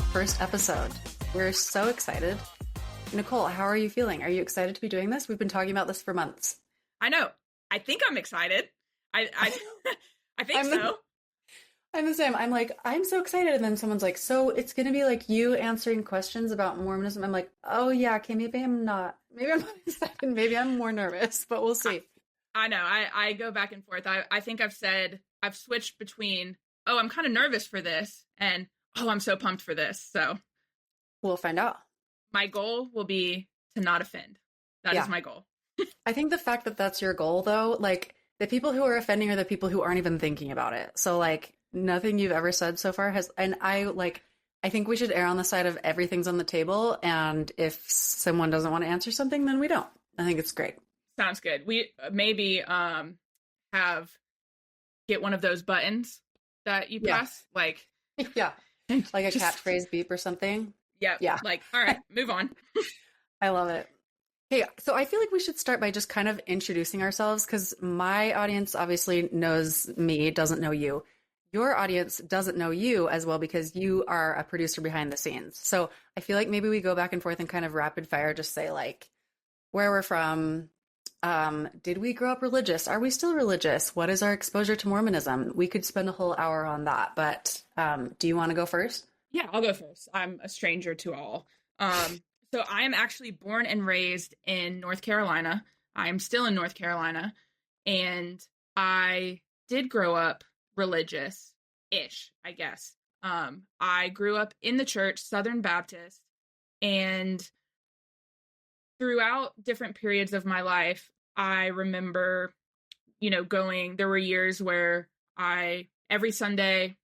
first episode. We're so excited. Nicole, how are you feeling? Are you excited to be doing this? We've been talking about this for months. I know. I think I'm excited. I think so. I'm the same. I'm like, I'm so excited. And then someone's like, so it's going to be like you answering questions about Mormonism. I'm like, oh yeah, okay, maybe I'm not. Maybe I'm not excited. Maybe I'm more nervous, but we'll see. I know. I go back and forth. I think I've switched between, oh, I'm kind of nervous for this, and, oh, I'm so pumped for this. So we'll find out. My goal will be to not offend. That is my goal. I think the fact that that's your goal, though, like the people who are offending are the people who aren't even thinking about it. So like nothing you've ever said so far has, and I think we should err on the side of everything's on the table. And if someone doesn't want to answer something, then we don't. I think it's great. Sounds good. We maybe get one of those buttons that you press, like like a catchphrase beep or something. Yeah. Like, all right, move on. I love it. Hey, so I feel like we should start by just kind of introducing ourselves, because my audience obviously knows me, doesn't know you. Your audience doesn't know you as well because you are a producer behind the scenes. So I feel like maybe we go back and forth and kind of rapid fire, just say like where we're from. Did we grow up religious? Are we still religious? What is our exposure to Mormonism? We could spend a whole hour on that, but do you want to go first? Yeah, I'll go first. I'm a stranger to all. So I am actually born and raised in North Carolina. I'm still in North Carolina, and I did grow up religious-ish, I guess. I grew up in the church, Southern Baptist, and throughout different periods of my life, I remember, there were years where every Sunday,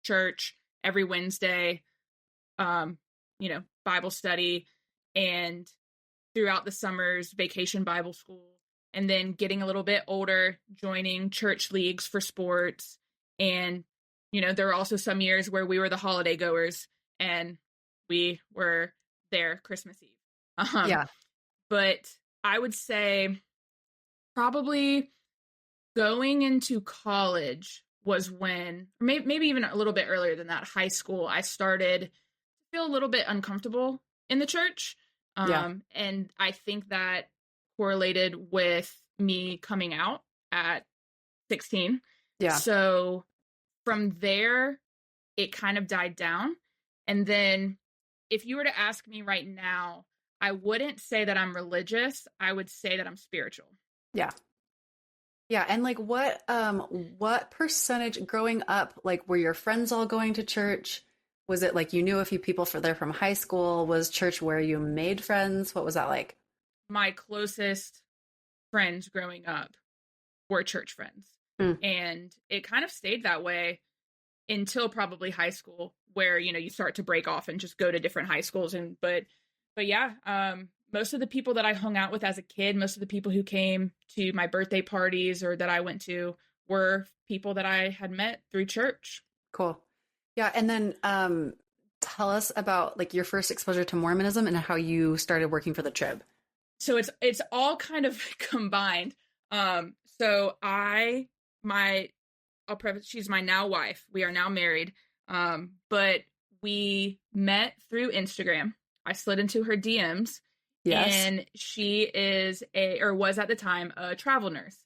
church, every Wednesday, Bible study, and throughout the summers, vacation Bible school, and then getting a little bit older, joining church leagues for sports. And, there were also some years where we were the holiday goers and we were there Christmas Eve. But I would say probably going into college was when, or maybe even a little bit earlier than that, high school, I started to feel a little bit uncomfortable in the church. And I think that correlated with me coming out at 16. Yeah. So from there, it kind of died down. And then if you were to ask me right now, I wouldn't say that I'm religious. I would say that I'm spiritual. Yeah. Yeah. And like what percentage growing up, like were your friends all going to church? Was it like you knew a few people from high school? Was church where you made friends? What was that like? My closest friends growing up were church friends. And it kind of stayed that way until probably high school, where, you start to break off and just go to different high schools. But yeah, most of the people that I hung out with as a kid, most of the people who came to my birthday parties or that I went to were people that I had met through church. Cool. Yeah. And then tell us about like your first exposure to Mormonism and how you started working for the Trib. So it's all kind of combined. So I'll preface, she's my now wife. We are now married. But we met through Instagram. I slid into her DMs. Yes. And she was at the time a travel nurse.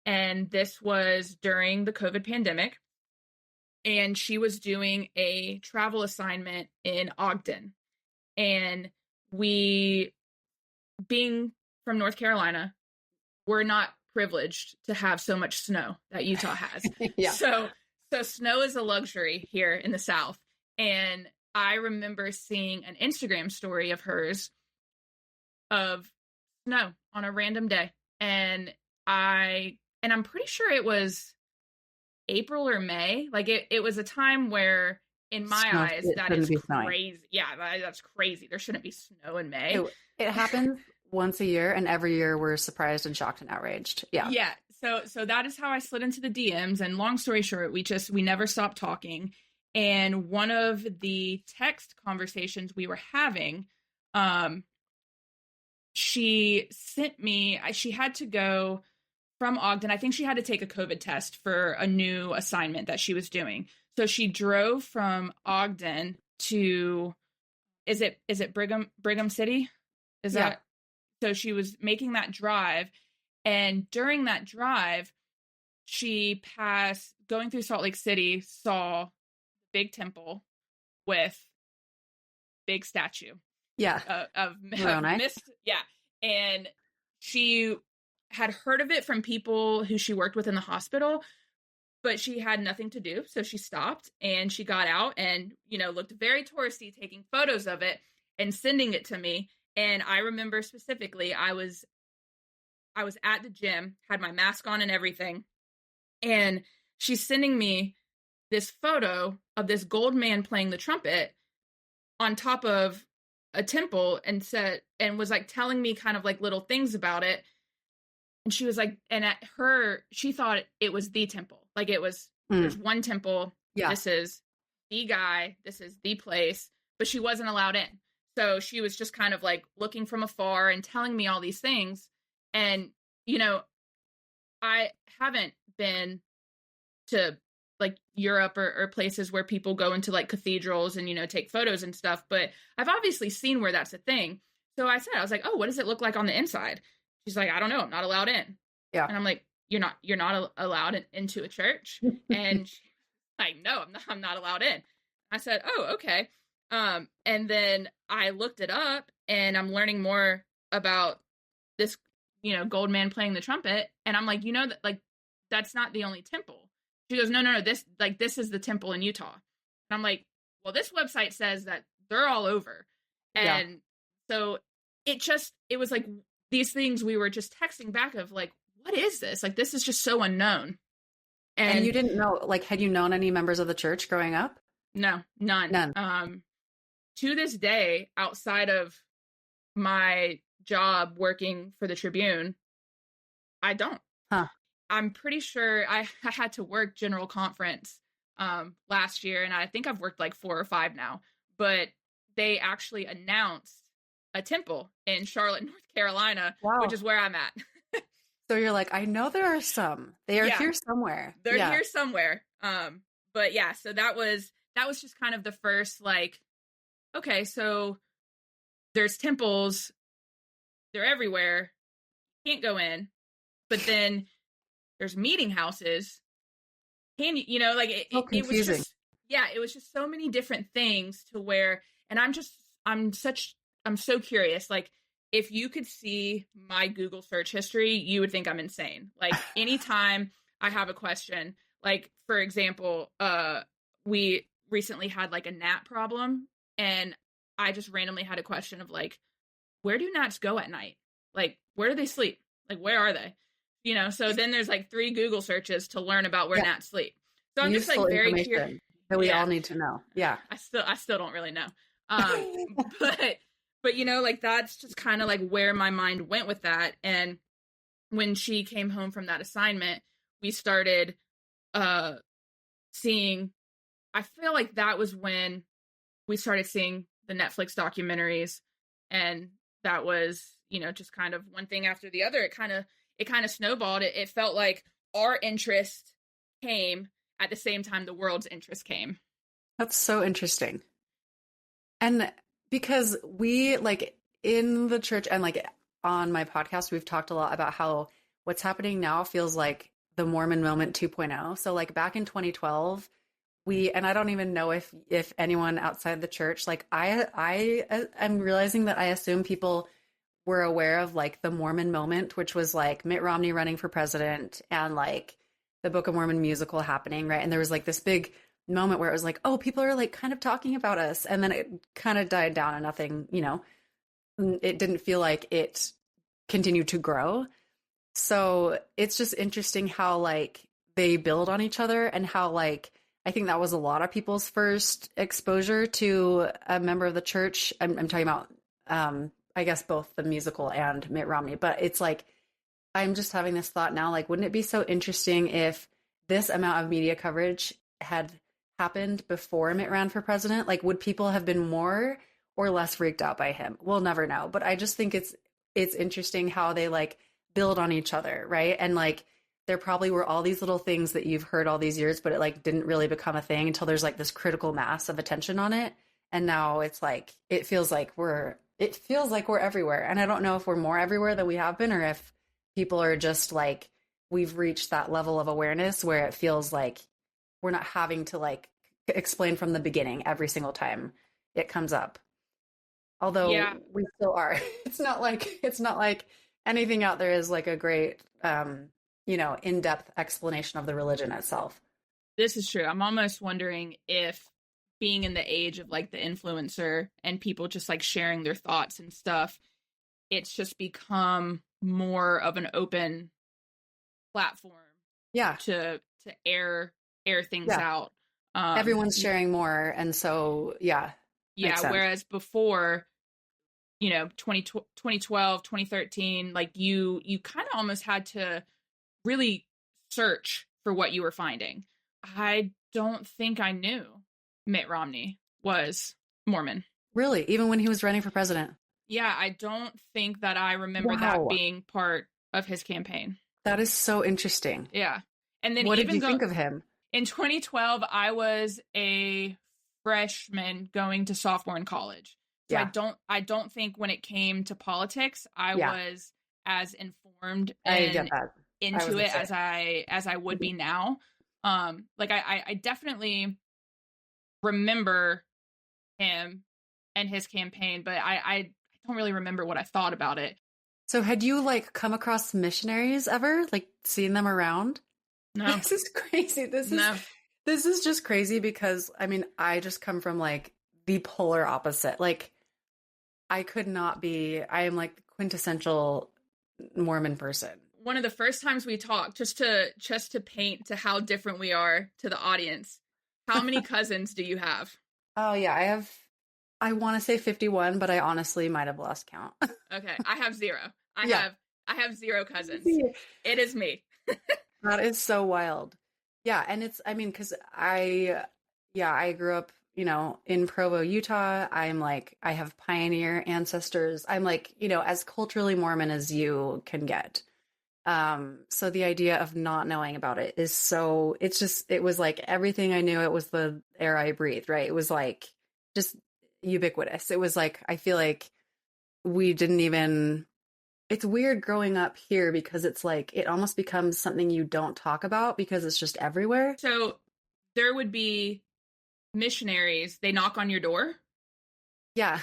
And this was during the COVID pandemic. And she was doing a travel assignment in Ogden. And we, being from North Carolina, we're not privileged to have so much snow that Utah has. Yeah. So snow is a luxury here in the South. And I remember seeing an Instagram story of hers of snow on a random day. And I'm pretty sure it was April or May. Like it was a time where in my eyes, that is crazy. Yeah, that's crazy. There shouldn't be snow in May. It happens once a year, and every year we're surprised and shocked and outraged. Yeah. Yeah. So that is how I slid into the DMs. And long story short, we never stopped talking. And one of the text conversations we were having, she had to go from Ogden. I think she had to take a COVID test for a new assignment that she was doing. So she drove from Ogden to, is it Brigham City? Is that, so she was making that drive, and during that drive, she passed, going through Salt Lake City, saw the big temple with big statue. Of mist. Yeah. And she had heard of it from people who she worked with in the hospital, but she had nothing to do. So she stopped and she got out and, looked very touristy, taking photos of it and sending it to me. And I remember specifically, I was at the gym, had my mask on and everything. And she's sending me this photo of this gold man playing the trumpet on top of a temple, and was like telling me kind of like little things about it. And she was like, and she thought it was the temple. Like it was, there's one temple. Yeah. This is the guy. This is the place, but she wasn't allowed in. So she was just kind of like looking from afar and telling me all these things. And, I haven't been to like Europe or places where people go into like cathedrals and, take photos and stuff, but I've obviously seen where that's a thing. So I was like, oh, what does it look like on the inside? She's like, I don't know. I'm not allowed in. Yeah. And I'm like, you're not allowed into a church. And she's like, no, I'm not allowed in. I said, oh, okay. And then I looked it up and I'm learning more about this, gold man playing the trumpet. And I'm like, that like, that's not the only temple. She goes, no, this is the temple in Utah. And I'm like, well, this website says that they're all over. And so it was like these things we were just texting back of like, what is this? Like, this is just so unknown. And you didn't know, like, had you known any members of the church growing up? No, none. To this day, outside of my job working for the Tribune, I don't. Huh. I'm pretty sure I had to work General Conference last year, and I think I've worked like 4 or 5 now, but they actually announced a temple in Charlotte, North Carolina, which is where I'm at. So you're like, I know there are some. They are here somewhere. They're here somewhere. But yeah, so that was just kind of the first like, okay, so there's temples, they're everywhere, can't go in, but then there's meeting houses. Can you know, like it was just, it was just so many different things to where, and I'm so curious. Like, if you could see my Google search history, you would think I'm insane. Like, anytime I have a question, like, for example, we recently had like a gnat problem, and I just randomly had a question of like, where do gnats go at night? Like, where do they sleep? Like, where are they? You know, so then there's like 3 Google search to learn about where gnats sleep. So I'm just like very curious that we all need to know. Yeah. I still don't really know. But you know, like that's just kind of like where my mind went with that. And when she came home from that assignment, we started seeing, I feel like that was when we started seeing the Netflix documentaries, and that was, you know, just kind of one thing after the other. It kind of snowballed. It felt like our interest came at the same time the world's interest came. That's so interesting. And because we, like, in the church and like on my podcast, we've talked a lot about how what's happening now feels like the Mormon moment 2.0. So like back in 2012, and I don't even know if anyone outside the church, like I'm realizing that I assume people were aware of like the Mormon moment, which was like Mitt Romney running for president and like the Book of Mormon musical happening, right? And there was like this big moment where it was like, oh, people are like kind of talking about us. And then it kind of died down and nothing, you know, it didn't feel like it continued to grow. So it's just interesting how like they build on each other, and how like, I think that was a lot of people's first exposure to a member of the church. I'm talking about, I guess both the musical and Mitt Romney, but it's like, I'm just having this thought now, like, wouldn't it be so interesting if this amount of media coverage had happened before Mitt ran for president? Like, would people have been more or less freaked out by him? We'll never know. But I just think it's interesting how they like build on each other, right? And like, there probably were all these little things that you've heard all these years, but it like didn't really become a thing until there's like this critical mass of attention on it. And now it's like, it feels like we're everywhere. And I don't know if we're more everywhere than we have been, or if people are just like, we've reached that level of awareness where it feels like we're not having to like explain from the beginning every single time it comes up. Although Yeah, we still are. It's not like anything out there is like a great in-depth explanation of the religion itself. this is true. I'm almost wondering if being in the age of like the influencer and people just like sharing their thoughts and stuff, it's just become more of an open platform Yeah. to air things Yeah. out. Everyone's sharing more. And so, yeah. Yeah, whereas before, 2012, 2013, like you kind of almost had to really search for what you were finding. I don't think I knew Mitt Romney was Mormon. Really? Even when he was running for president? Yeah, I don't think that I remember that being part of his campaign. That is so interesting. Yeah. And then what did you think of him? In 2012, I was a freshman going to sophomore in college. So Yeah. I don't think when it came to politics, I was as informed I get and that. into it as I would be now. Like I definitely remember him and his campaign, but I don't really remember what I thought about it. So had you like come across missionaries ever? Like seen them around? No. This is crazy. This is just crazy because I mean, I just come from like the polar opposite. Like I am like the quintessential Mormon person. One of the first times we talked, just to paint to how different we are to the audience, how many cousins do you have? Oh yeah, I want to say 51, but I honestly might have lost count. Okay, I have 0. I have 0 cousins. It is me. That is so wild. Yeah, and because I grew up, in Provo, Utah. I have pioneer ancestors. I'm like, as culturally Mormon as you can get. So the idea of not knowing about it it was like everything I knew. It was the air I breathed, right? It was like just ubiquitous. It was like, I feel like we didn't even, it's weird growing up here because it's like, it almost becomes something you don't talk about because it's just everywhere. So there would be missionaries, they knock on your door. Yeah.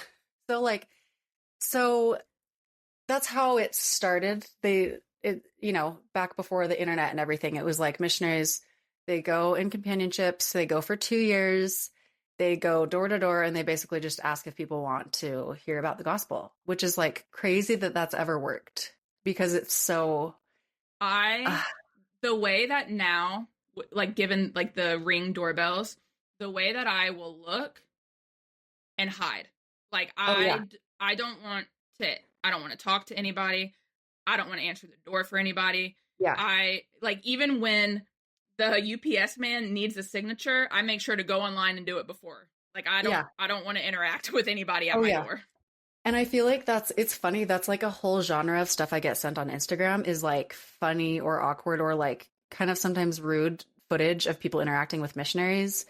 So that's how it started. Back before the internet and everything, it was like missionaries, they go in companionships, they go for 2 years, they go door to door, and they basically just ask if people want to hear about the gospel, which is like crazy that that's ever worked because it's so. The way that now, like given like the Ring doorbells, the way that I will look and hide, like I don't want to talk to anybody. I don't want to answer the door for anybody. Yeah. I like, even when the UPS man needs a signature, I make sure to go online and do it before. Like I don't want to interact with anybody at my door. And I feel like it's funny. That's like a whole genre of stuff I get sent on Instagram is like funny or awkward or like kind of sometimes rude footage of people interacting with missionaries.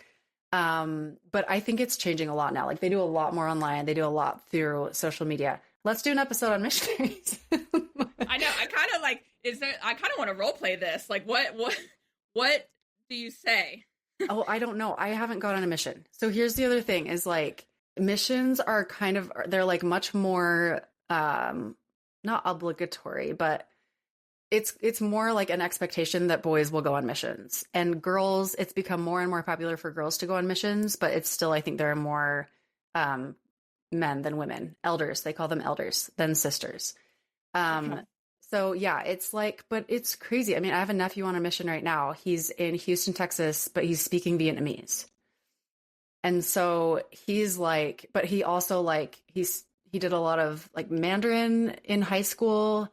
But I think it's changing a lot now. Like they do a lot more online. They do a lot through social media. Let's do an episode on missionaries. I know. I kind of like, I kind of want to role play this. Like what do you say? Oh, I don't know. I haven't gone on a mission. So here's the other thing is like missions are they're like much more, not obligatory, but it's more like an expectation that boys will go on missions, and girls, it's become more and more popular for girls to go on missions, but it's still, I think there are more, men than women, elders. They call them elders than sisters. Okay. So yeah, it's like, but it's crazy. I mean, I have a nephew on a mission right now. He's in Houston, Texas, but he's speaking Vietnamese. And so he's like, but he also like, he did a lot of like Mandarin in high school.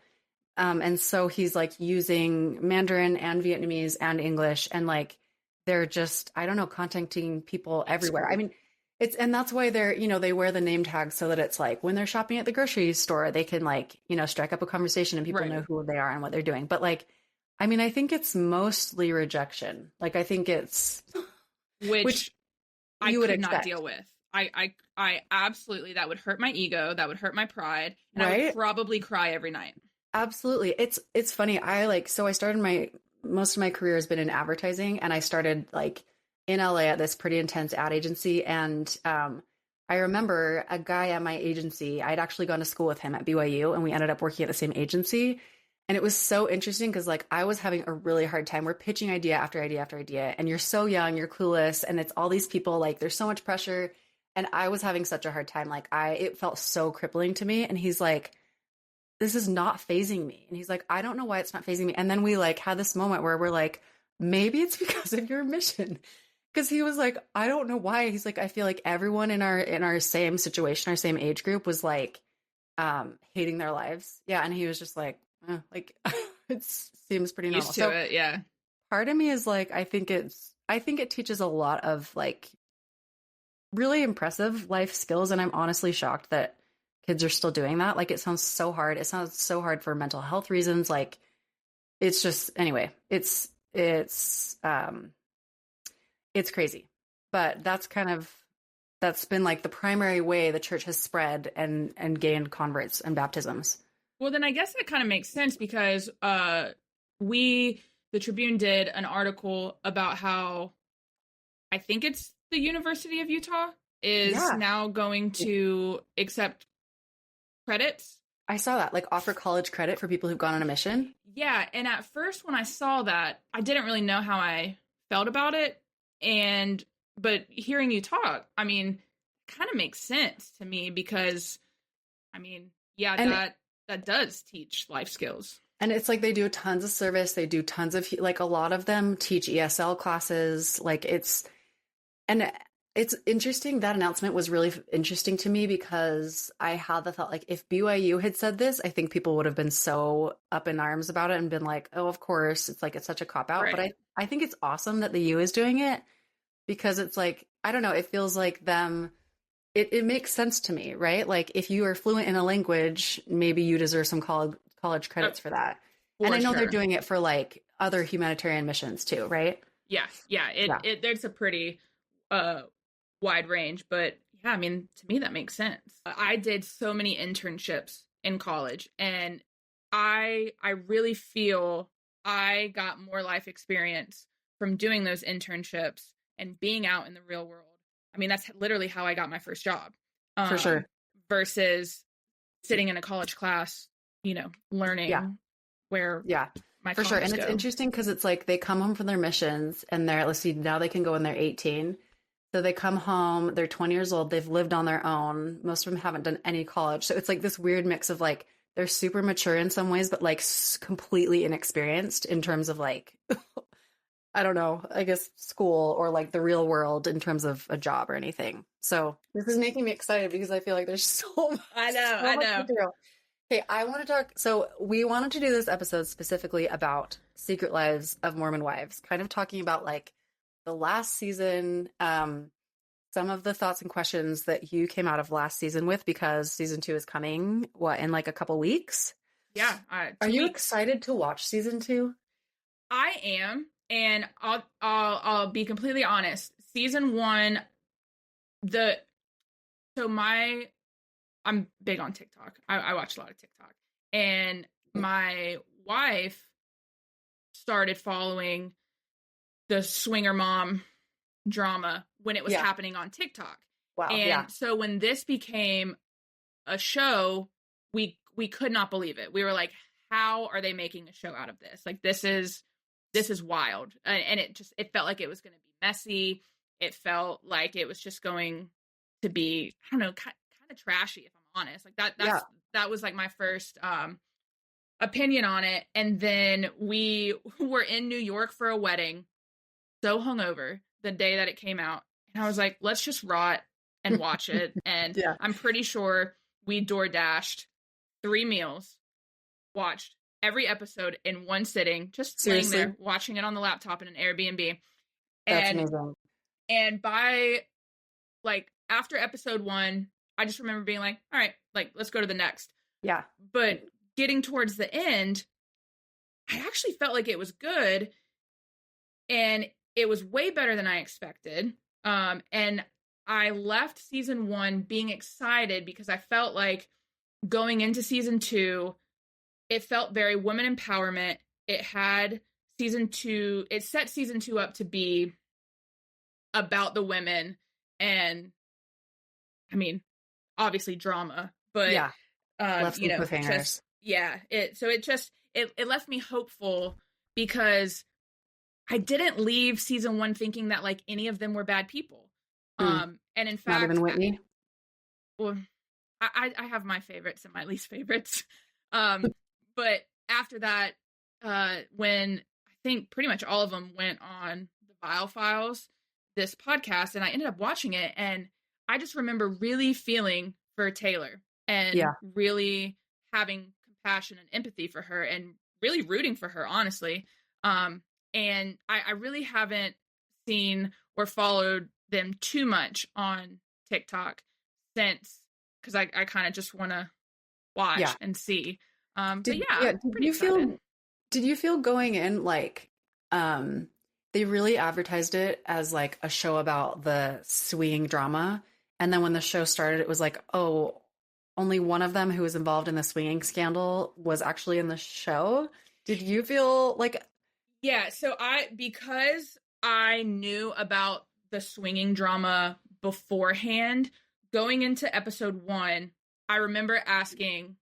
And so he's like using Mandarin and Vietnamese and English, and like, they're just, I don't know, contacting people everywhere. I mean, and that's why they wear the name tag so that it's like when they're shopping at the grocery store, they can like, strike up a conversation and people know who they are and what they're doing. But like, I mean, I think it's mostly rejection. Like, I think it's, which I could not deal with. I absolutely, that would hurt my ego. That would hurt my pride. And I would probably cry every night. Absolutely. It's funny. So I started most of my career has been in advertising, and I started like in LA at this pretty intense ad agency. And I remember a guy at my agency, I'd actually gone to school with him at BYU, and we ended up working at the same agency. And it was so interesting because like I was having a really hard time. We're pitching idea after idea after idea, and you're so young, you're clueless, and it's all these people, like there's so much pressure. And I was having such a hard time. Like it felt so crippling to me. And he's like, this is not phasing me. And he's like, I don't know why it's not phasing me. And then we like had this moment where we're like, maybe it's because of your mission. Because he was like, I don't know why. He's like, I feel like everyone in our same situation, our same age group was like hating their lives. Yeah. And he was just like it seems pretty normal. Used to it, yeah. Part of me is like, I think it teaches a lot of like really impressive life skills. And I'm honestly shocked that kids are still doing that. Like, it sounds so hard. It sounds so hard for mental health reasons. Like, it's just, anyway, it's crazy. But that's been like the primary way the church has spread and gained converts and baptisms. Well, then I guess that kind of makes sense because the Tribune did an article about how I think it's the University of Utah is now going to accept credits. I saw that, like offer college credit for people who've gone on a mission. Yeah. And at first when I saw that, I didn't really know how I felt about it. But hearing you talk, I mean, kind of makes sense to me because, I mean, that does teach life skills. And it's like they do tons of service. They do tons of, like, a lot of them teach ESL classes. Like, it's interesting. That announcement was really interesting to me because I had the thought, like, if BYU had said this, I think people would have been so up in arms about it and been like, oh, of course, it's like, it's such a cop out. Right. But I think it's awesome that the U is doing it because it's like, I don't know, it feels like them. It makes sense to me, right? Like, if you are fluent in a language, maybe you deserve some college credits for that. And I know they're doing it for like other humanitarian missions too, right? Yeah. There's a pretty wide range, but yeah, I mean, to me that makes sense. I did so many internships in college, and I really feel I got more life experience from doing those internships and being out in the real world. I mean, that's literally how I got my first job. For sure. Versus sitting in a college class, learning where my for sure. And go. It's interesting because it's like they come home from their missions and let's see, now they can go when they're 18. So they come home, they're 20 years old, they've lived on their own. Most of them haven't done any college. So it's like this weird mix of like, they're super mature in some ways, but like completely inexperienced in terms of like, I don't know, I guess school or like the real world in terms of a job or anything. So this is making me excited because I feel like there's so much. I know. Okay, I want to talk. So we wanted to do this episode specifically about Secret Lives of Mormon Wives, kind of talking about like the last season, some of the thoughts and questions that you came out of last season with, because season 2 is coming, in like a couple weeks? Yeah. Are you excited to watch season 2? I am. And I'll be completely honest. Season 1, I'm big on TikTok. I watch a lot of TikTok, and my wife started following the swinger mom drama when it was happening on TikTok. Wow. And so when this became a show, we could not believe it. We were like, how are they making a show out of this? Like, this is wild. And it felt like it was going to be messy. It felt like it was just going to be, I don't know, kind of trashy, if I'm honest. Like that was like my first opinion on it. And then we were in New York for a wedding, so hungover the day that it came out. And I was like, let's just rot and watch it. And I'm pretty sure we door dashed 3 meals, watched every episode in one sitting, just laying there, watching it on the laptop in an Airbnb. That's amazing. And by like after episode 1, I just remember being like, all right, like, let's go to the next. Yeah. But getting towards the end, I actually felt like it was good. And it was way better than I expected. And I left season 1 being excited because I felt like going into season 2, it felt very women empowerment. It had season 2, it set season 2 up to be about the women, and I mean, obviously drama, but yeah, left some you know, cliffhangers. it left me hopeful because I didn't leave season 1 thinking that like any of them were bad people. And in fact, not even Whitney. Well, I have my favorites and my least favorites. But after that, when I think pretty much all of them went on the Vile Files, this podcast, and I ended up watching it, and I just remember really feeling for Taylor and really having compassion and empathy for her and really rooting for her, honestly. And I really haven't seen or followed them too much on TikTok since, because I kind of just want to watch and see. Did you feel going in like they really advertised it as like a show about the swinging drama, and then when the show started it was like, oh, only one of them who was involved in the swinging scandal was actually in the show? Did you feel like... Yeah, so because I knew about the swinging drama beforehand, going into episode 1, I remember asking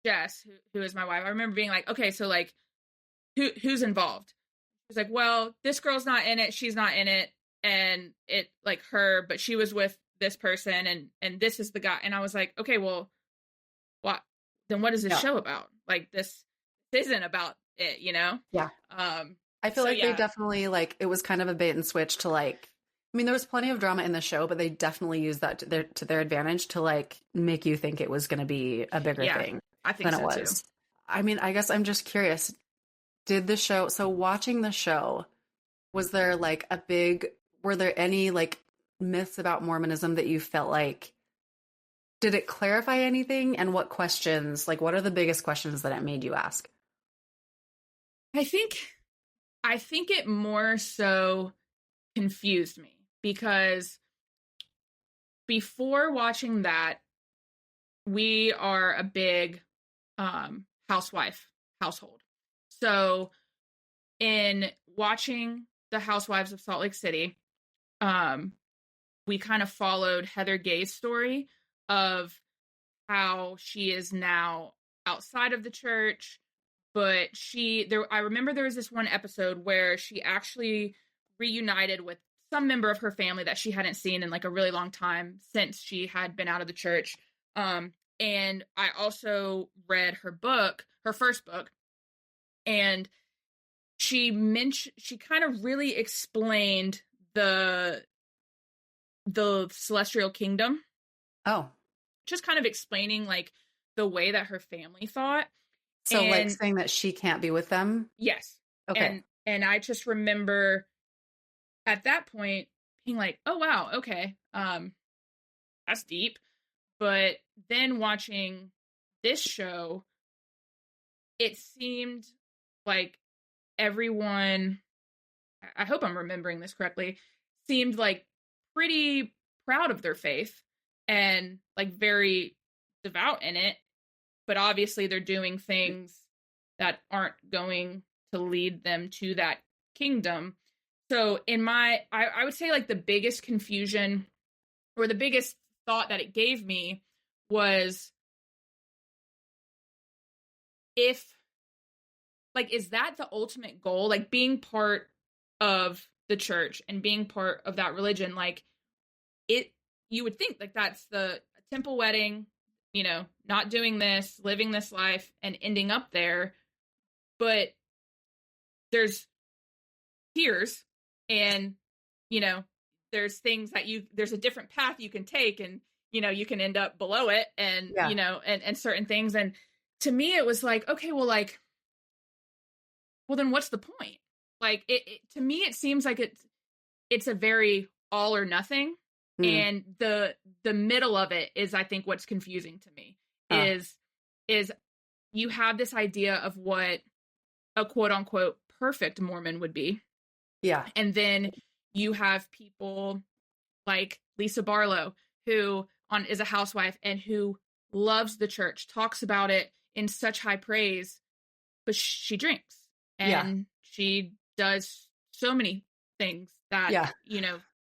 Jess, who is my wife, I remember being like, okay, so like, who's involved? She's like, well, this girl's not in it, she's not in it, and it, like, her, but she was with this person, and this is the guy. And I was like, okay, well, what? Then what is this show about? Like, this isn't about it, you know? Yeah. I feel like they definitely, like, it was kind of a bait and switch to, like, I mean, there was plenty of drama in the show, but they definitely used that to their advantage to, like, make you think it was going to be a bigger thing than it was. Too. I mean, I guess I'm just curious. So watching the show, was there, like, were there any, like, myths about Mormonism that you felt like, did it clarify anything? And what questions, like, what are the biggest questions that it made you ask? I think it more so confused me because before watching that, we are a big housewife household. So in watching the Housewives of Salt Lake City, we kind of followed Heather Gay's story of how she is now outside of the church. But I remember there was this one episode where she actually reunited with some member of her family that she hadn't seen in like a really long time since she had been out of the church. And I also read her first book, and she kind of really explained the celestial kingdom. Oh. Just kind of explaining like the way that her family thought. So like saying that she can't be with them? Yes. Okay. And I just remember at that point being like, oh wow, okay. That's deep. But then watching this show, it seemed like everyone, I hope I'm remembering this correctly, seemed like pretty proud of their faith and like very devout in it. But obviously they're doing things that aren't going to lead them to that kingdom. So I would say like the biggest confusion or the biggest thought that it gave me was, is that the ultimate goal? Like being part of the church and being part of that religion, like you would think like that's the temple wedding, you know, not doing this, living this life and ending up there. But there's tiers and, you know, there's things that there's a different path you can take and, you know, you can end up below it and, you know, and certain things. And to me, it was like, okay, well, then what's the point? Like to me, it seems like it's a very all or nothing. And the middle of it is, I think, what's confusing to me is you have this idea of what a quote unquote perfect Mormon would be. Yeah. And then you have people like Lisa Barlow, who is a housewife and who loves the church, talks about it in such high praise, but she drinks and she does so many things that,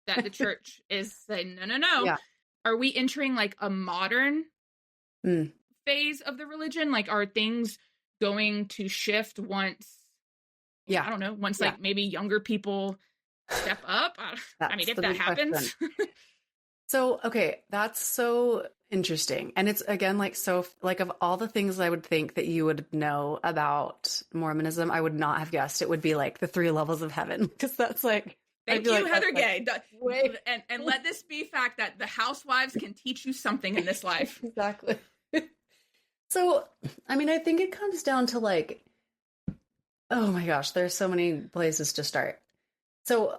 that the church is saying, no. Yeah. Are we entering like a modern phase of the religion? Like, are things going to shift once, I don't know, once like maybe younger people step up? I mean, if that happens. So, okay, that's so interesting. And it's, again, like, so, like, of all the things I would think that you would know about Mormonism, I would not have guessed it would be like the 3 levels of heaven, because that's like, thank you, Heather Gay. And let this be fact that the housewives can teach you something in this life. Exactly. So, I mean, I think it comes down to like, oh my gosh, there's so many places to start. So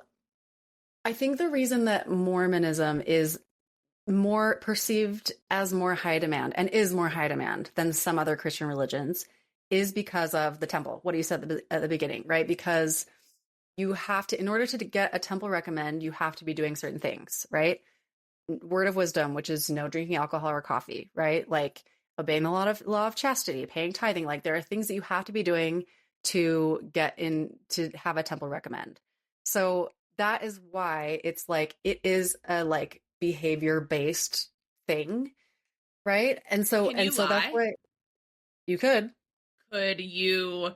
I think the reason that Mormonism is more perceived as more high demand and is more high demand than some other Christian religions is because of the temple. What you said at the beginning, right? Because you have to, in order to get a temple recommend, you have to be doing certain things, right? Word of wisdom, which is no drinking alcohol or coffee, right? Like obeying the law of chastity, paying tithing. Like there are things that you have to be doing to get in, to have a temple recommend. So that is why it's like, it is a like behavior based thing, right? And so, that's why you could you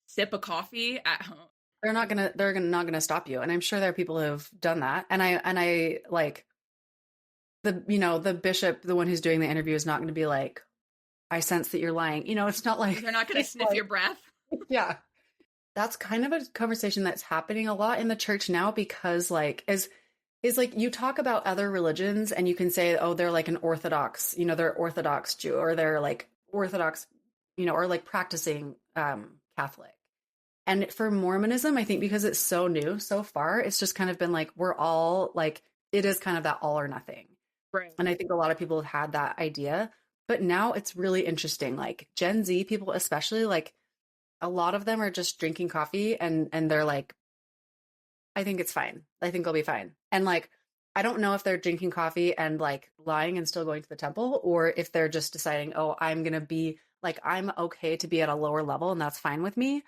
sip a coffee at home? They're not gonna stop you. And I'm sure there are people who have done that. And I like the bishop, the one who's doing the interview, is not going to be like, I sense that you're lying. It's not like they're not going to sniff your breath. Yeah. That's kind of a conversation that's happening a lot in the church now, because like is like you talk about other religions and you can say, oh, they're like an Orthodox, they're Orthodox Jew, or they're like Orthodox, or like practicing Catholic. And for Mormonism, I think because it's so new so far, it's just kind of been like, we're all like, it is kind of that all or nothing. Right. And I think a lot of people have had that idea, but now it's really interesting. Like Gen Z people, especially, like a lot of them are just drinking coffee and they're like, I think it's fine. I think I'll be fine. And like, I don't know if they're drinking coffee and like lying and still going to the temple, or if they're just deciding, oh, I'm going to be like, I'm okay to be at a lower level and that's fine with me.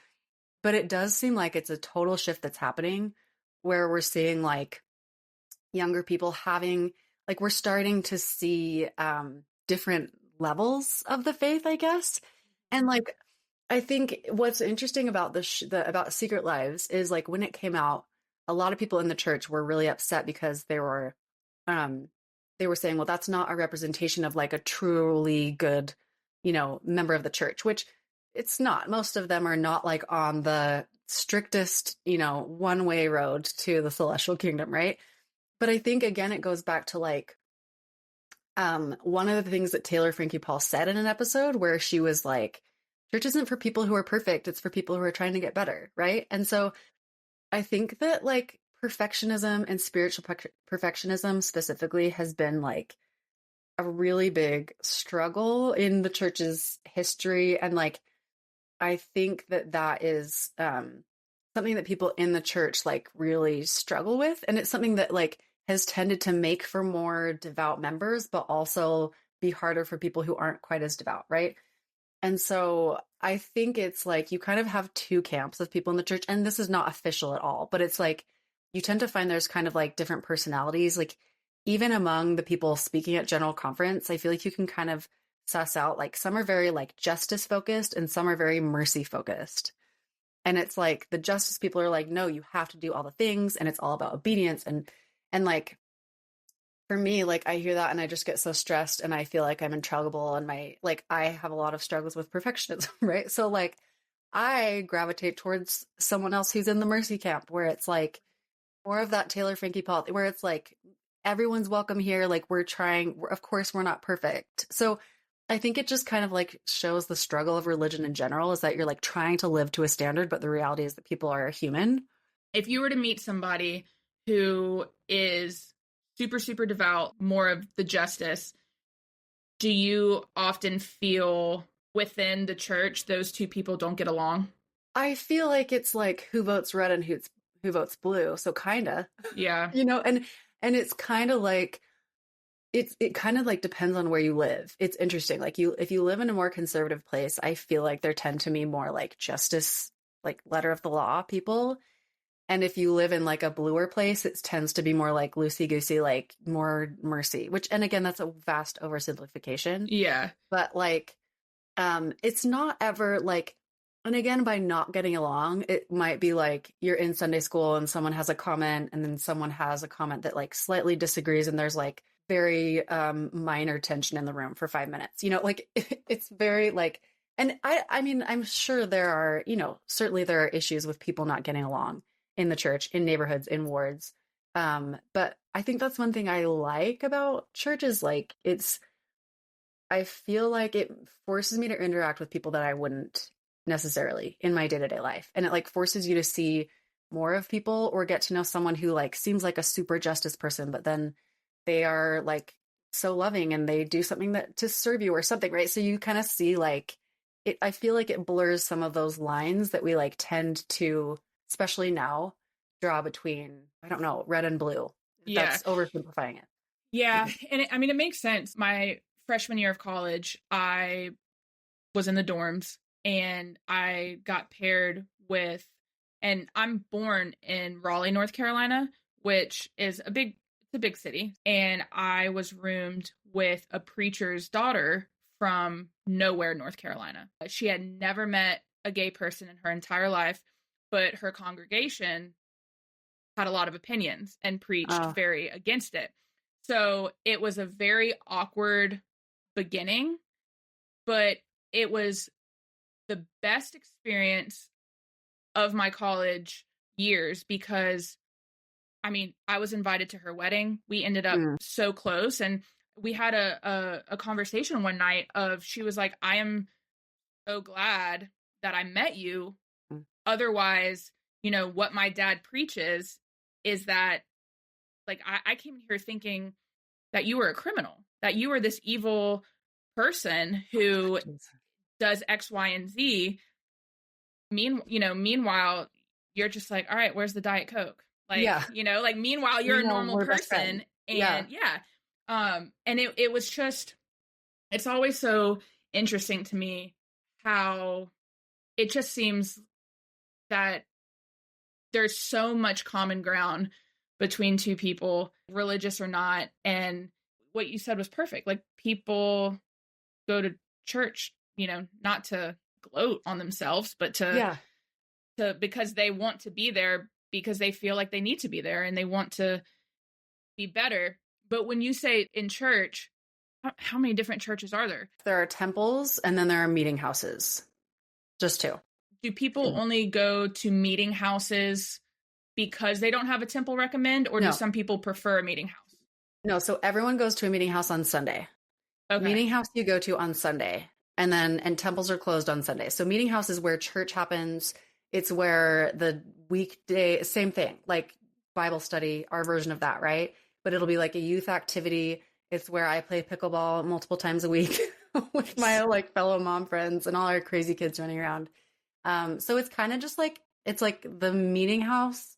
But it does seem like it's a total shift that's happening, where we're seeing like younger people having, like, we're starting to see different levels of the faith, I guess. And like, I think what's interesting about about Secret Lives is like when it came out, a lot of people in the church were really upset because they were saying, well, that's not a representation of like a truly good, member of the church, which it's not. Most of them are not like on the strictest, one-way road to the celestial kingdom, right? But I think, again, it goes back to like one of the things that Taylor Frankie Paul said in an episode where she was like, church isn't for people who are perfect. It's for people who are trying to get better, right? And so I think that like perfectionism and spiritual perfectionism specifically has been like a really big struggle in the church's history. And like, I think that is something that people in the church like really struggle with. And it's something that like has tended to make for more devout members, but also be harder for people who aren't quite as devout, right? And so I think it's like you kind of have 2 camps of people in the church, and this is not official at all, but it's like you tend to find there's kind of like different personalities. Like even among the people speaking at General Conference, I feel like you can kind of suss out, like some are very like justice focused and some are very mercy focused. And it's like the justice people are like, no, you have to do all the things and it's all about obedience. And like, for me, like I hear that and I just get so stressed and I feel like I'm in trouble, and I have a lot of struggles with perfectionism, right? So like I gravitate towards someone else who's in the mercy camp, where it's like more of that Taylor Frankie Paul, where it's like everyone's welcome here. Like of course we're not perfect. So I think it just kind of like shows the struggle of religion in general, is that you're like trying to live to a standard, but the reality is that people are human. If you were to meet somebody who is super, super devout, more of the justice, do you often feel within the church those 2 people don't get along? I feel like it's like who votes red and who votes blue. So kind of, yeah, and it's kind of like it kind of like depends on where you live. It's interesting. Like if you live in a more conservative place, I feel like there tend to be more like justice, like letter of the law people. And if you live in like a bluer place, it tends to be more like loosey-goosey, like more mercy, which, and again, that's a vast oversimplification. Yeah. But like, it's not ever like, and again, by not getting along, it might be like you're in Sunday school and someone has a comment and then someone has a comment that like slightly disagrees and there's like very minor tension in the room for 5 minutes, like it's very like, and I mean, I'm sure there are, certainly there are issues with people not getting along in the church, in neighborhoods, in wards. But I think that's one thing I like about church is like, I feel like it forces me to interact with people that I wouldn't necessarily in my day-to-day life. And it like forces you to see more of people or get to know someone who like seems like a super justice person, but then they are like so loving and they do something that to serve you or something, right? So you kind of see like it, I feel like it blurs some of those lines that we like tend to, especially now, draw between, I don't know, red and blue. Yeah. That's oversimplifying it. Yeah. And I mean, it makes sense. My freshman year of college, I was in the dorms and I got paired with, and I'm born in Raleigh, North Carolina, which is a big city. And I was roomed with a preacher's daughter from nowhere, North Carolina. She had never met a gay person in her entire life, but her congregation had a lot of opinions and preached very against it. So it was a very awkward beginning, but it was the best experience of my college years because, I mean, I was invited to her wedding. We ended up so close, and we had a conversation one night of, she was like, I am so glad that I met you. Otherwise, what my dad preaches is that, like, I came here thinking that you were a criminal, that you were this evil person who does X, Y, and Z. Meanwhile, you're just like, all right, where's the Diet Coke? Like, like, meanwhile, you're a normal person. And and it was just, it's always so interesting to me how it just seems that there's so much common ground between two people, religious or not. And what you said was perfect. Like, people go to church, not to gloat on themselves, but to because they want to be there, because they feel like they need to be there and they want to be better. But when you say in church, how many different churches are there? There are temples and then there are meeting houses. Just two. Do people only go to meeting houses because they don't have a temple recommend, or do some people prefer a meeting house? No, so everyone goes to a meeting house on Sunday. Okay. Meeting house you go to on Sunday, and temples are closed on Sunday. So meeting house is where church happens. It's where the weekday, same thing, like Bible study, our version of that, right? But it'll be like a youth activity. It's where I play pickleball multiple times a week with my like fellow mom friends and all our crazy kids running around. So it's kind of just like, it's like the meeting house.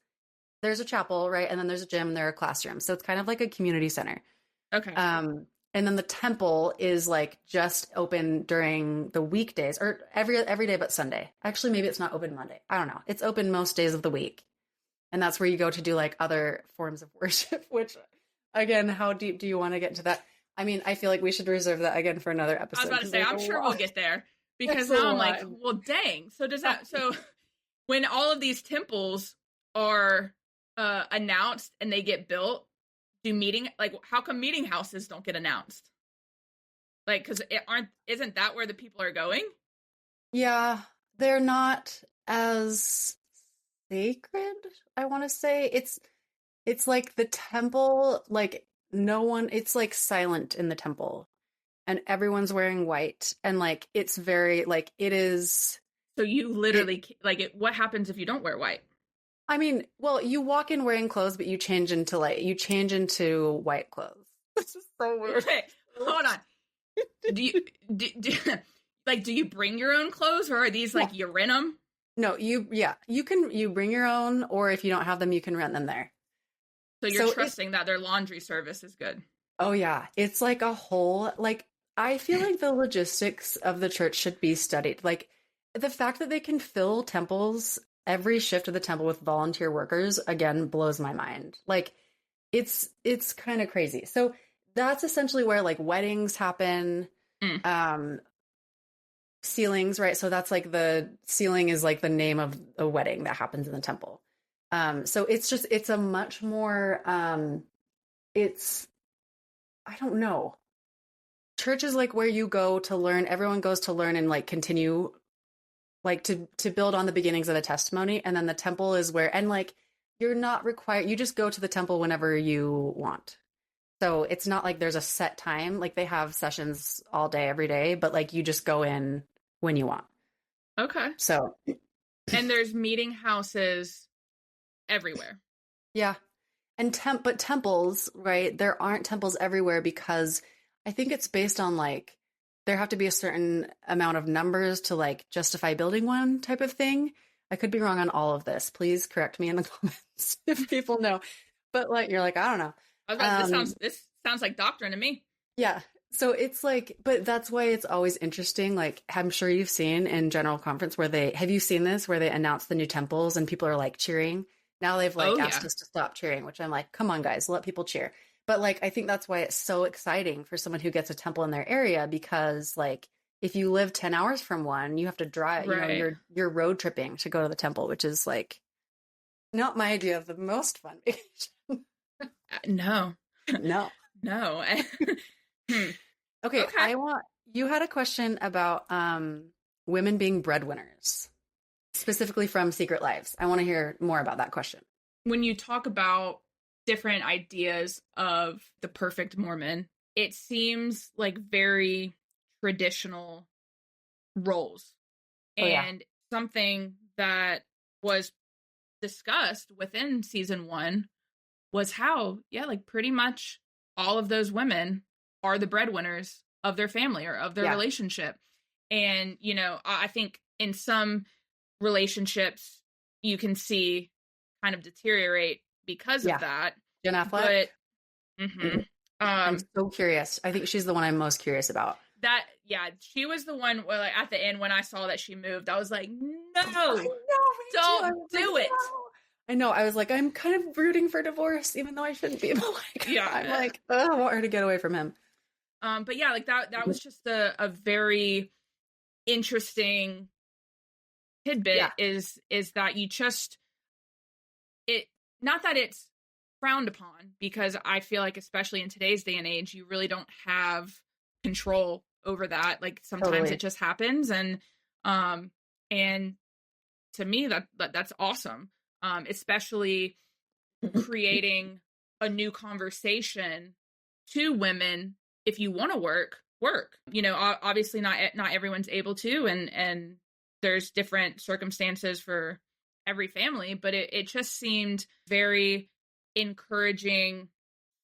There's a chapel, right? And then there's a gym and there are classrooms. So it's kind of like a community center. Okay. And then the temple is like just open during the weekdays, or every day but Sunday. Actually, maybe it's not open Monday. I don't know. It's open most days of the week. And that's where you go to do like other forms of worship, which again, how deep do you want to get into that? I mean, I feel like we should reserve that again for another episode. I was about to say, I'm sure we'll get there, because now I'm like, well, dang. So when all of these temples are announced and they get built, how come meeting houses don't get announced? Like, because isn't that where the people are going? Yeah, they're not as sacred, I want to say. It's like the temple, like it's like silent in the temple and everyone's wearing white, and like it's very like it is. So you literally what happens if you don't wear white? I mean, well, you walk in wearing clothes, but you change into white clothes. This is so weird. Okay, hold on. Do you bring your own clothes, or are these like you rent them? No, you bring your own, or if you don't have them, you can rent them there. So you're trusting that their laundry service is good. Oh yeah, it's like a whole like I feel like the logistics of the church should be studied. Like the fact that they can fill temples every shift of the temple with volunteer workers again blows my mind. Like it's kind of crazy. So that's essentially where like weddings happen, Mm. um sealings, right? So that's like the sealing is like the name of a wedding that happens in the temple. So it's a much more it's I don't know. Church is like where you go to learn, everyone goes to learn and like continue like to build on the beginnings of the testimony, and then the temple is where and like you're not required, you just go to the temple whenever you want. So it's not like there's a set time, like they have sessions all day every day, but like you just go in when you want. Okay. So And there's meeting houses everywhere. yeah. And but temples, right? There aren't temples everywhere because I think it's based on like there have to be a certain amount of numbers to like justify building one type of thing. I could be wrong on all of this. Please correct me in the comments if people know. But like you're like, I don't know. I was like, this sounds like doctrine to me. Yeah. So it's like, but that's why it's always interesting. Like I'm sure you've seen in General Conference have you seen this where they announce the new temples and people are like cheering? Now they've like asked us to stop cheering, which I'm like, come on, guys, let people cheer. But like, I think that's why it's so exciting for someone who gets a temple in their area, because like, if you live 10 hours from one, you have to drive, right. You know, you're road tripping to go to the temple, which is like not my idea of the most fun vacation. No. No. No. Okay. You had a question about women being breadwinners, specifically from Secret Lives. I want to hear more about that question. When you talk about different ideas of the perfect Mormon, it seems like very traditional roles. And something that was discussed within season 1 was how, like pretty much all of those women are the breadwinners of their family or of their relationship. And, you know, I think in some relationships you can see kind of deteriorate because of that. Jen Affleck? But, I'm so curious. I think she's the one I'm most curious about. She was the one where, like, at the end when I saw that she moved, I was like, no, don't do it. No. I know. I was like, I'm kind of rooting for divorce, even though I shouldn't be. But like, I'm like, I want her to get away from him. But yeah, like that was just a very interesting tidbit is that you just, not that it's frowned upon, because I feel like, especially in today's day and age, you really don't have control over that. Like sometimes it just happens. And to me that's awesome. Especially creating a new conversation to women. If you want to work, you know, obviously not everyone's able to, and there's different circumstances for every family, but it just seemed very encouraging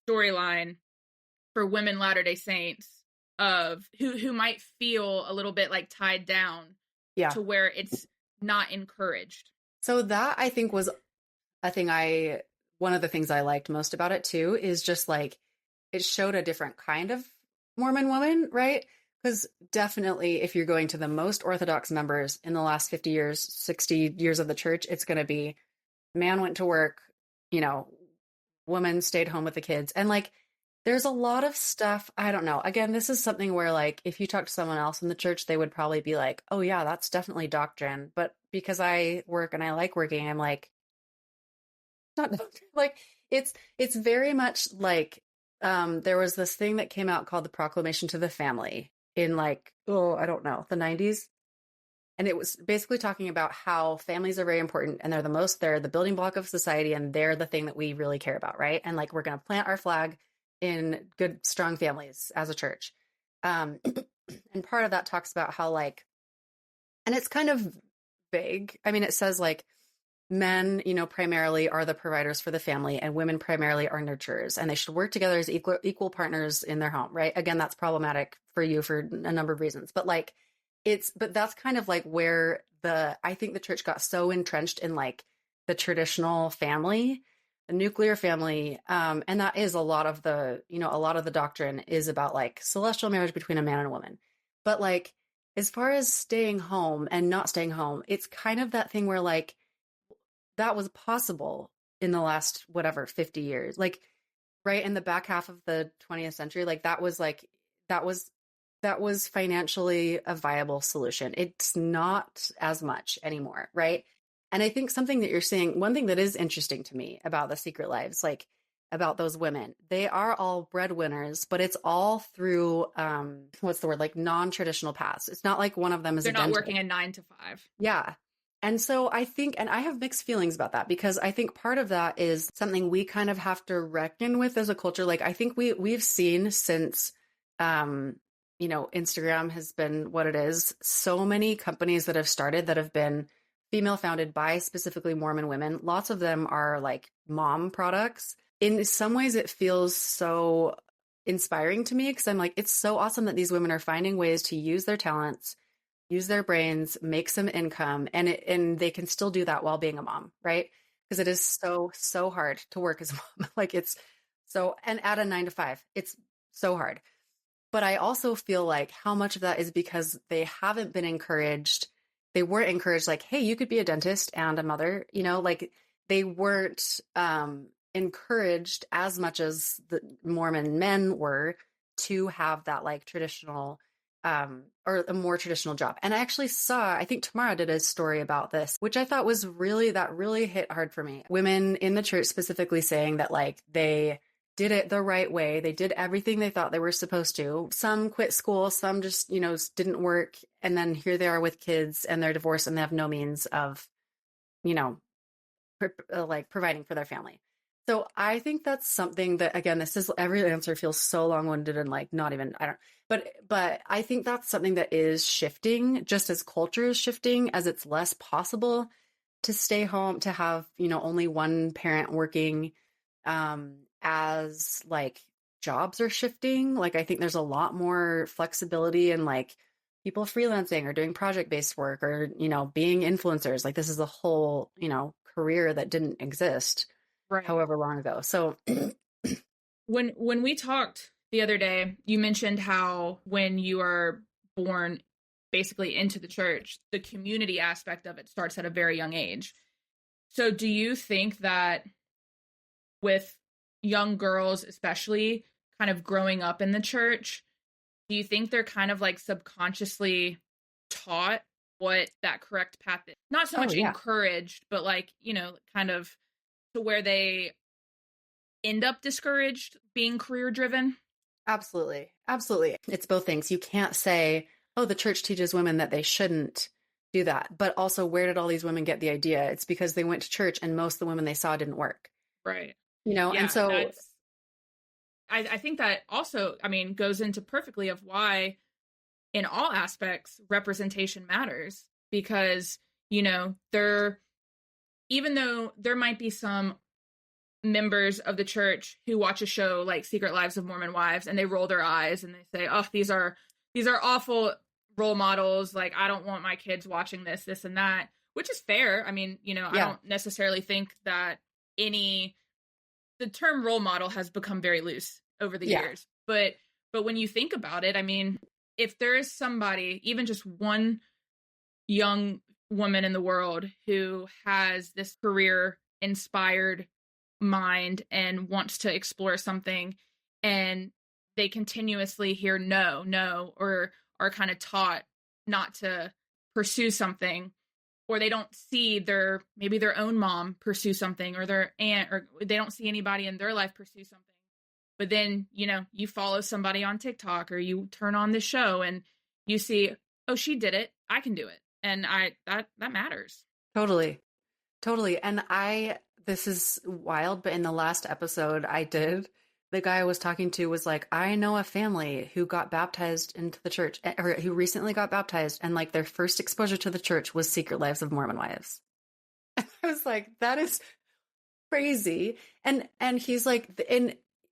storyline for women Latter-day Saints of who might feel a little bit like tied down to where it's not encouraged. So that, I think, was a thing one of the things I liked most about it too, is just like it showed a different kind of Mormon woman, right? Because definitely if you're going to the most Orthodox members in the last 50 years, 60 years of the church, it's going to be man went to work, you know, woman stayed home with the kids. And like, there's a lot of stuff. I don't know. Again, this is something where like, if you talk to someone else in the church, they would probably be like, oh yeah, that's definitely doctrine. But because I work and I like working, I'm like, not like, it's very much like, there was this thing that came out called the Proclamation to the Family in like, I don't know, the 90s. And it was basically talking about how families are very important and they're the building block of society and they're the thing that we really care about, right? And like, we're going to plant our flag in good, strong families as a church. And part of that talks about how like, and it's kind of vague. I mean, it says like, men, you know, primarily are the providers for the family and women primarily are nurturers, and they should work together as equal partners in their home, right? Again, that's problematic for you for a number of reasons, but like but that's kind of like where I think the church got so entrenched in like the traditional family a nuclear family. And that is a lot of the, a lot of the doctrine is about like celestial marriage between a man and a woman. But like, as far as staying home and not staying home, it's kind of that thing where like that was possible in the last, whatever, 50 years, like right in the back half of the 20th century. Like that was financially a viable solution. It's not as much anymore, right? And I think something that you're saying, one thing that is interesting to me about the Secret Lives, like about those women, they are all breadwinners, but it's all through what's the word, like non-traditional paths. It's not like one of them is they're not working a 9 to 5. Yeah. And so I think, and I have mixed feelings about that, because I think part of that is something we kind of have to reckon with as a culture. Like I think we've seen since Instagram has been what it is, so many companies that have started that have been female founded by specifically Mormon women. Lots of them are like mom products. In some ways, it feels so inspiring to me, because I'm like, it's so awesome that these women are finding ways to use their talents, use their brains, make some income, and they can still do that while being a mom, right? Because it is so hard to work as a mom. Like it's so, and at a 9 to 5, it's so hard. But I also feel like how much of that is because they haven't been encouraged. They weren't encouraged like, hey, you could be a dentist and a mother, like they weren't encouraged as much as the Mormon men were to have that like traditional or a more traditional job. And I actually I think Tamara did a story about this, which I thought was really hit hard for me. Women in the church specifically saying that like they did it the right way. They did everything they thought they were supposed to. Some quit school, some just, didn't work. And then here they are with kids and they're divorced and they have no means of, providing for their family. So I think that's something that, again, every answer feels so long-winded and like not even, but I think that's something that is shifting just as culture is shifting, as it's less possible to stay home, to have, only one parent working, as like jobs are shifting. Like I think there's a lot more flexibility and like people freelancing or doing project-based work or, being influencers. Like this is a whole, career that didn't exist however long ago. So when we talked the other day, you mentioned how when you are born basically into the church, the community aspect of it starts at a very young age. So do you think that with young girls, especially kind of growing up in the church, do you think they're kind of like subconsciously taught what that correct path is? Not so much encouraged, but like, kind of to where they end up discouraged being career driven? Absolutely. It's both things. You can't say, oh, the church teaches women that they shouldn't do that. But also, where did all these women get the idea? It's because they went to church and most of the women they saw didn't work. Right. And so I think that also, goes into perfectly of why in all aspects representation matters, because, even though there might be some members of the church who watch a show like Secret Lives of Mormon Wives and they roll their eyes and they say, oh, these are awful role models. Like, I don't want my kids watching this and that, which is fair. I don't necessarily think that the term role model has become very loose over the years, but when you think about it, if there is somebody, even just one young woman in the world who has this career inspired mind and wants to explore something, and they continuously hear no, or are kind of taught not to pursue something, or they don't see maybe their own mom pursue something, or their aunt, or they don't see anybody in their life pursue something. But then, you follow somebody on TikTok or you turn on the show and you see, oh, she did it, I can do it. And that matters. Totally. And this is wild, but in the last episode the guy I was talking to was like, I know a family who got baptized into the church, or who recently got baptized, and like their first exposure to the church was Secret Lives of Mormon Wives. And I was like, that is crazy. And he's like,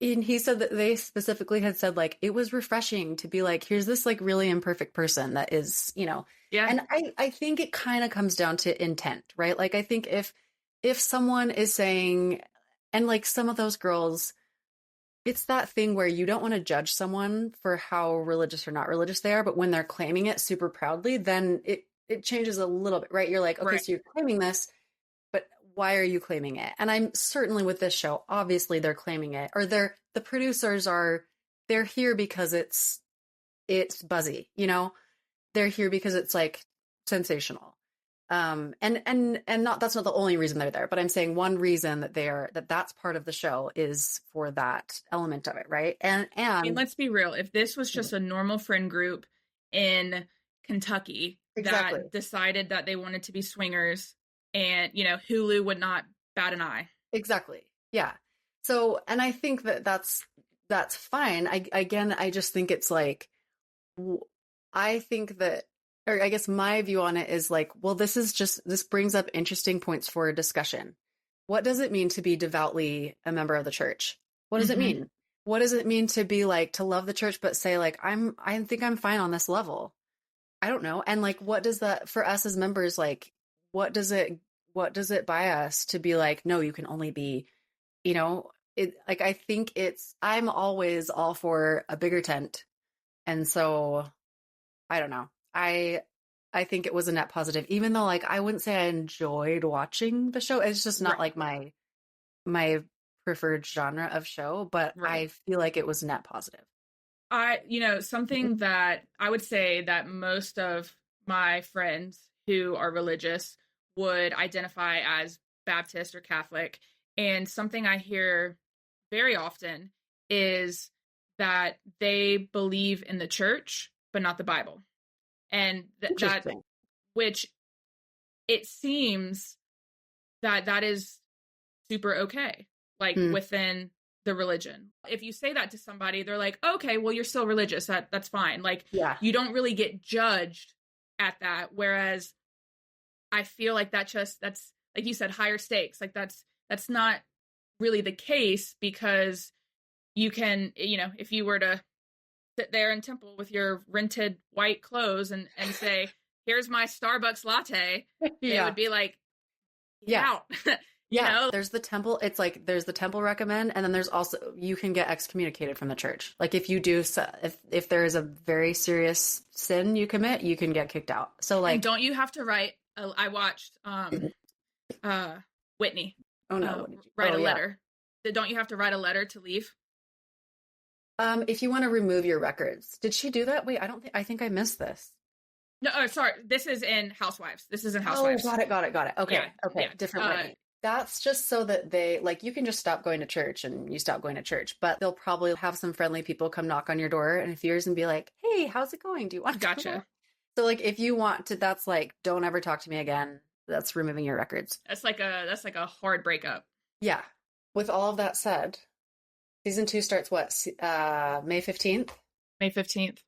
and he said that they specifically had said like, it was refreshing to be like, here's this like really imperfect person that is, and I think it kind of comes down to intent, right? Like, I think if someone is saying, And like some of those girls, it's that thing where you don't want to judge someone for how religious or not religious they are, but when they're claiming it super proudly, then it changes a little bit, right? You're like, okay, Right. so you're claiming this, but why are you claiming it? And I'm certainly with this show, obviously they're claiming it, or the producers they're here because it's buzzy, you know? They're here because it's like sensational. And not that's not the only reason they're there, but I'm saying one reason that's part of the show is for that element of it, right? And I mean, let's be real. If this was just a normal friend group in Kentucky exactly. that decided that they wanted to be swingers, and Hulu would not bat an eye. Exactly. Yeah. So, and I think that's fine. I just think it's like, I think that, or I guess my view on it is like, well, this brings up interesting points for discussion. What does it mean to be devoutly a member of the church? What does it mean? What does it mean to be like, to love the church, but say like, I think I'm fine on this level. I don't know. And like, what does that for us as members, like, what does it buy us to be like, no, you can only be, like, I think I'm always all for a bigger tent. And so I don't know. I think it was a net positive, even though like, I wouldn't say I enjoyed watching the show. It's just not like my preferred genre of show, but I feel like it was net positive. Something that I would say that most of my friends who are religious would identify as Baptist or Catholic. And something I hear very often is that they believe in the church, but not the Bible. And that, which it seems that is super okay, like within the religion. If you say that to somebody, they're like, okay, well, you're still religious. That's fine. Like, you don't really get judged at that. Whereas I feel like that's like you said, higher stakes. Like that's not really the case, because you can, if you were to sit there in temple with your rented white clothes and say, here's my Starbucks latte, they would be like, get out. There's the temple. It's like, there's the temple recommend. And then there's also, you can get excommunicated from the church. Like if you do, if there is a very serious sin you commit, you can get kicked out. So like, and don't you have to write, I watched, Whitney. Oh no. Write a letter. Don't you have to write a letter to leave? If you want to remove your records. Did she do that? Wait, I think I missed this. No, sorry. This is in Housewives. Housewives. Oh, got it. Okay. Yeah, okay. yeah. Different way. That's just so that they, like, you can just stop going to church and you stop going to church, but they'll probably have some friendly people come knock on your door in a few years and be like, hey, how's it going? Do you want to Gotcha. So like, if you want to, that's like, don't ever talk to me again. That's removing your records. That's like a hard breakup. Yeah. With all of that said, season 2 starts what? May 15th? May 15th.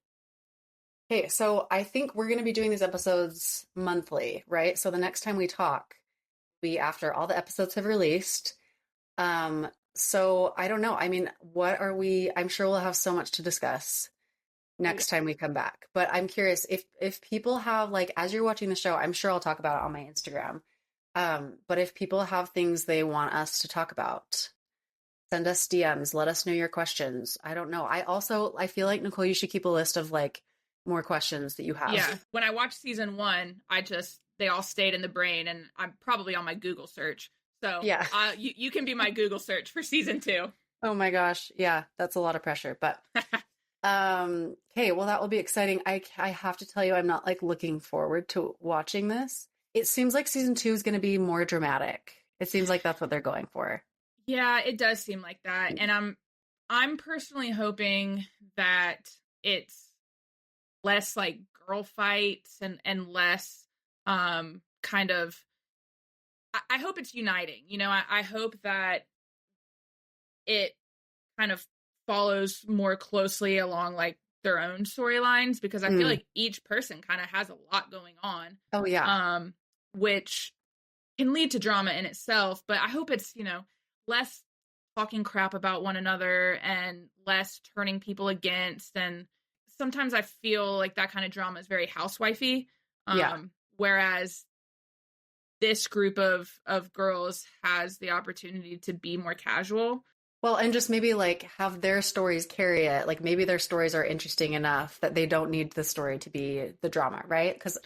Okay, so I think we're going to be doing these episodes monthly, right? So the next time we talk, after all the episodes have released. So I don't know. I mean, I'm sure we'll have so much to discuss next time we come back. But I'm curious if people have, like, as you're watching the show, I'm sure I'll talk about it on my Instagram. But if people have things they want us to talk about, send us DMs, let us know your questions. I don't know. I feel like, Nicole, you should keep a list of like more questions that you have. Yeah. When I watched season 1, they all stayed in the brain, and I'm probably on my Google search. So yeah, you can be my Google search for season 2. Oh my gosh. Yeah. That's a lot of pressure, but okay. Well, that will be exciting. I have to tell you, I'm not like looking forward to watching this. It seems like season 2 is going to be more dramatic. It seems like that's what they're going for. Yeah, it does seem like that. And I'm personally hoping that it's less like girl fights and less kind of, I hope it's uniting. I hope that it kind of follows more closely along like their own storylines, because I feel like each person kind of has a lot going on. Oh yeah. Which can lead to drama in itself, but I hope it's, less talking crap about one another and less turning people against. And sometimes I feel like that kind of drama is very housewifey. Whereas this group of girls has the opportunity to be more casual. Well, and just maybe like have their stories carry it. Like maybe their stories are interesting enough that they don't need the story to be the drama, right? Because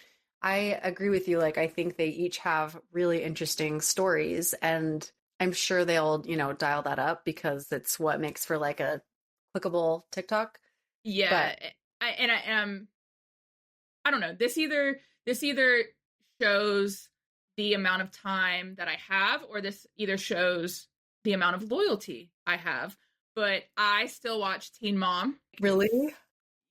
I agree with you. Like I think they each have really interesting stories, and I'm sure they'll, dial that up because it's what makes for like a clickable TikTok. Yeah. But I don't know. This either shows the amount of time that I have, or this either shows the amount of loyalty I have. But I still watch Teen Mom. Really?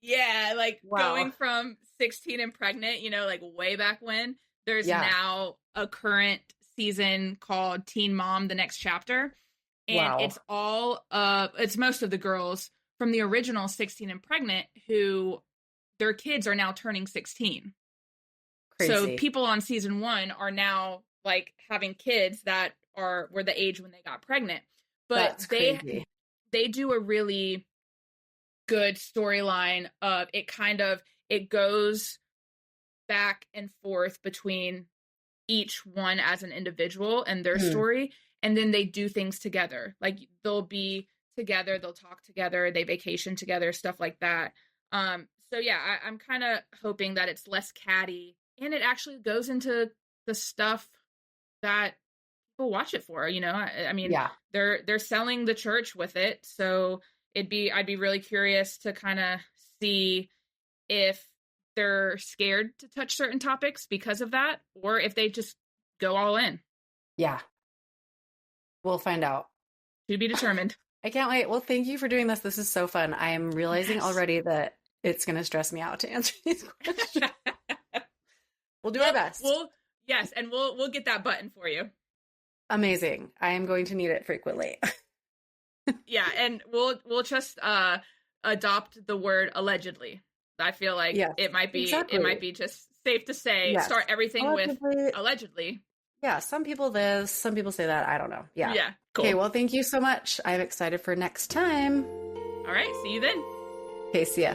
Yeah, like going from 16 and pregnant, like way back when. There's now a current season called Teen Mom, The Next Chapter. And it's it's most of the girls from the original 16 and pregnant who their kids are now turning 16. Crazy. So people on season 1 are now like having kids that were the age when they got pregnant. But they do a really good storyline of it. It goes back and forth between each one as an individual and their story. And then they do things together. Like they'll be together, they'll talk together, they vacation together, stuff like that. So yeah, I'm kind of hoping that it's less catty and it actually goes into the stuff that people watch it for. I mean, they're selling the church with it. So I'd be really curious to kind of see if they're scared to touch certain topics because of that, or if they just go all in. Yeah. We'll find out. To be determined. I can't wait. Well, thank you for doing this. This is so fun. I am realizing already that it's going to stress me out to answer these questions. We'll do our best. And we'll get that button for you. Amazing. I am going to need it frequently. Yeah, and we'll just adopt the word allegedly. I feel like it might be just safe to say start everything allegedly, with allegedly. Yeah, some people this, some people say that. I don't know. Yeah. Yeah. Cool. Okay, well, thank you so much. I'm excited for next time. All right, see you then. Okay, see ya.